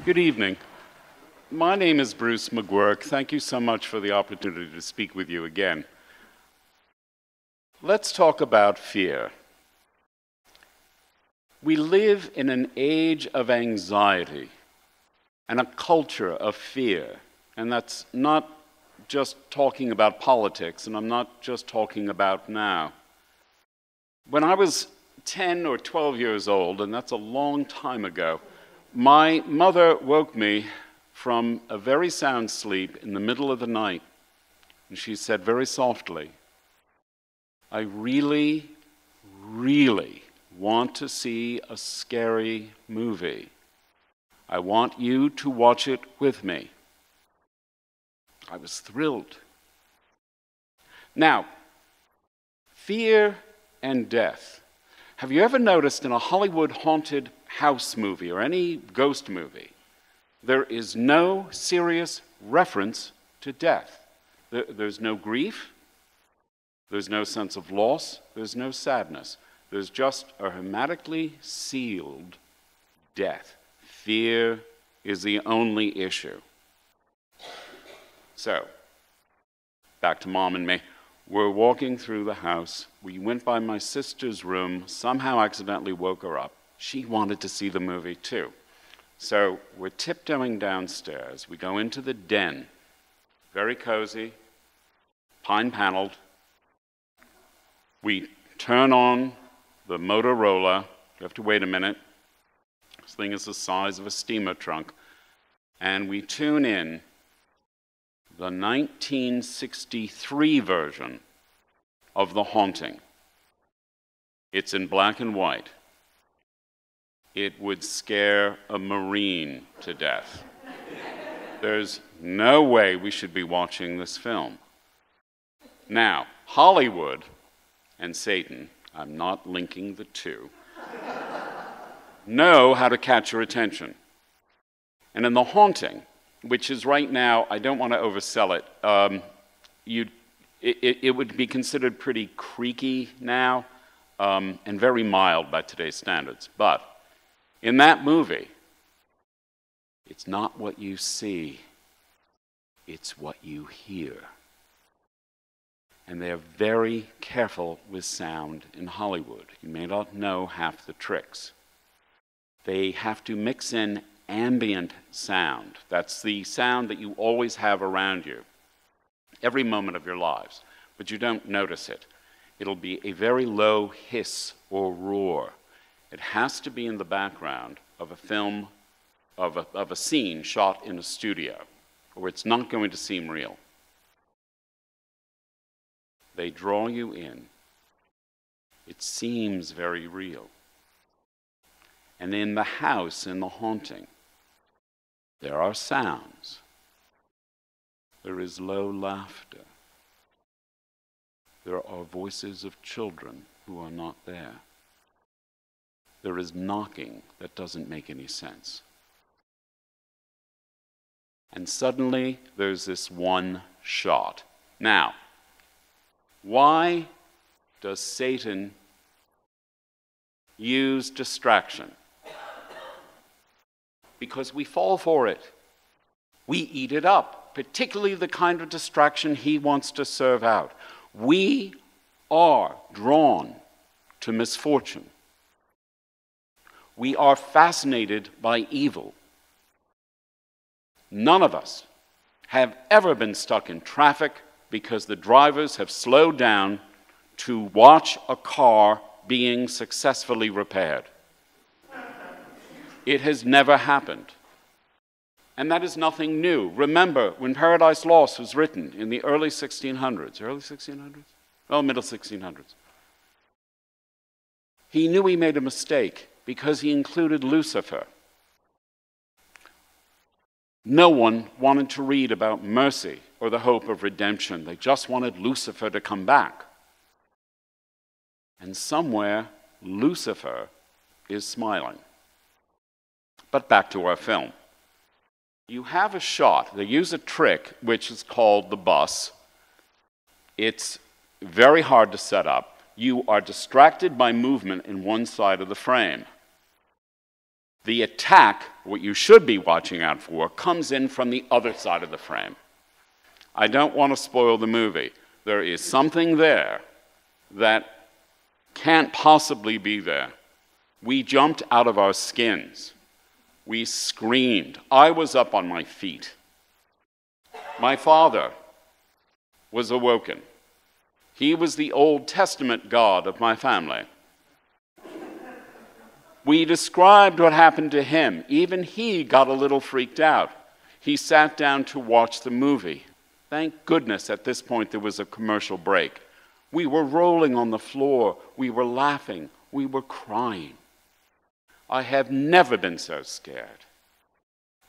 Good evening. My name is Bruce McGuirk. Thank you so much for the opportunity to speak with you again. Let's talk about fear. We live in an age of anxiety and a culture of fear. And that's not just talking about politics, and I'm not just talking about now. When I was 10 or 12 years old, and that's a long time ago, my mother woke me from a very sound sleep in the middle of the night, and she said very softly, "I really, really want to see a scary movie. I want you to watch it with me." I was thrilled. Now, fear and death. Have you ever noticed in a Hollywood haunted house movie or any ghost movie, there is no serious reference to death? There's no grief, there's no sense of loss, there's no sadness. There's just a hermetically sealed death. Fear is the only issue. So, back to Mom and me. We're walking through the house. We went by my sister's room, somehow accidentally woke her up. She wanted to see the movie too. So we're tiptoeing downstairs. We go into the den. Very cozy, pine paneled. We turn on the Motorola. You have to wait a minute. This thing is the size of a steamer trunk. And we tune in the 1963 version of The Haunting. It's in black and white. It would scare a Marine to death. There's no way we should be watching this film. Now, Hollywood and Satan, I'm not linking the two, know how to catch your attention. And in The Haunting, which is right now, I don't want to oversell it, it would be considered pretty creaky now and very mild by today's standards. But in that movie, it's not what you see, it's what you hear. And they're very careful with sound in Hollywood. You may not know half the tricks. They have to mix in ambient sound. That's the sound that you always have around you, every moment of your lives, but you don't notice it. It'll be a very low hiss or roar. It has to be in the background of a film, of a scene shot in a studio, or it's not going to seem real. They draw you in. It seems very real. And in the house, in The Haunting, there are sounds. There is low laughter. There are voices of children who are not there. There is knocking that doesn't make any sense. And suddenly, there's this one shot. Now, why does Satan use distraction? Because we fall for it. We eat it up, particularly the kind of distraction he wants to serve out. We are drawn to misfortune. We are fascinated by evil. None of us have ever been stuck in traffic because the drivers have slowed down to watch a car being successfully repaired. It has never happened. And that is nothing new. Remember, when Paradise Lost was written in the early 1600s, middle 1600s, he knew he made a mistake because he included Lucifer. No one wanted to read about mercy or the hope of redemption. They just wanted Lucifer to come back. And somewhere, Lucifer is smiling. But back to our film. You have a shot. They use a trick which is called the bus. It's very hard to set up. You are distracted by movement in one side of the frame. The attack, what you should be watching out for, comes in from the other side of the frame. I don't want to spoil the movie. There is something there that can't possibly be there. We jumped out of our skins. We screamed. I was up on my feet. My father was awoken. He was the Old Testament God of my family. We described what happened to him. Even he got a little freaked out. He sat down to watch the movie. Thank goodness at this point there was a commercial break. We were rolling on the floor. We were laughing. We were crying. I have never been so scared.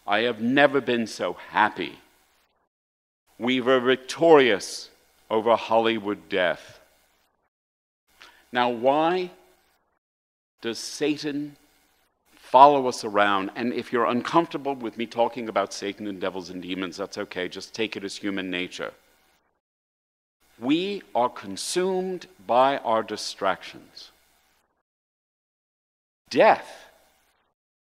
I have never been so happy. We were victorious over Hollywood death. Now, why does Satan follow us around? And if you're uncomfortable with me talking about Satan and devils and demons, that's okay. Just take it as human nature. We are consumed by our distractions. Death,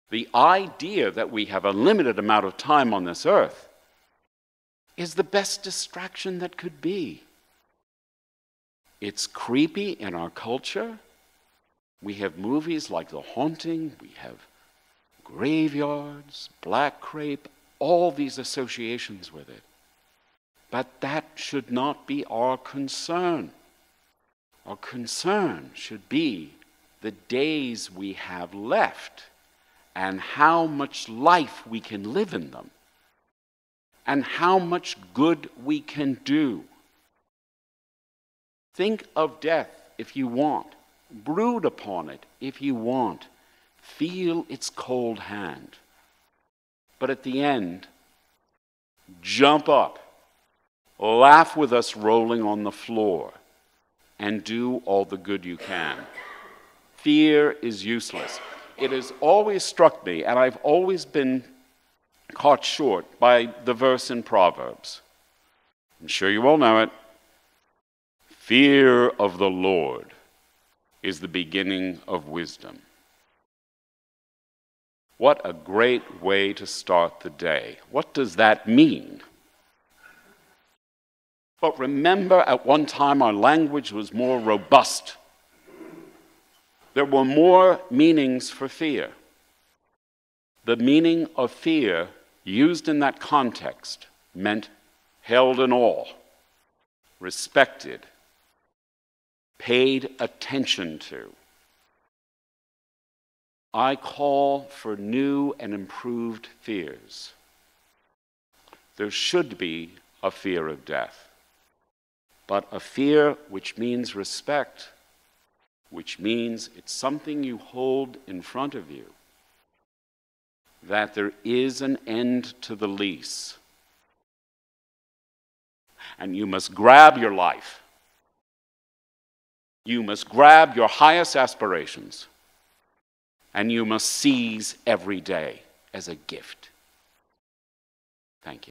the idea that we have a limited amount of time on this earth, is the best distraction that could be. It's creepy in our culture. We have movies like The Haunting, we have graveyards, black crepe, all these associations with it. But that should not be our concern. Our concern should be the days we have left and how much life we can live in them and how much good we can do. Think of death if you want. Brood upon it if you want. Feel its cold hand. But at the end, jump up, laugh with us rolling on the floor, and do all the good you can. Fear is useless. It has always struck me, and I've always been caught short by the verse in Proverbs. I'm sure you all know it. Fear of the Lord is the beginning of wisdom. What a great way to start the day. What does that mean? But remember, at one time our language was more robust. There were more meanings for fear. The meaning of fear used in that context meant held in awe, respected, paid attention to. I call for new and improved fears. There should be a fear of death, but a fear which means respect, which means it's something you hold in front of you, that there is an end to the lease, and you must grab your life. You must grab your highest aspirations, and you must seize every day as a gift. Thank you.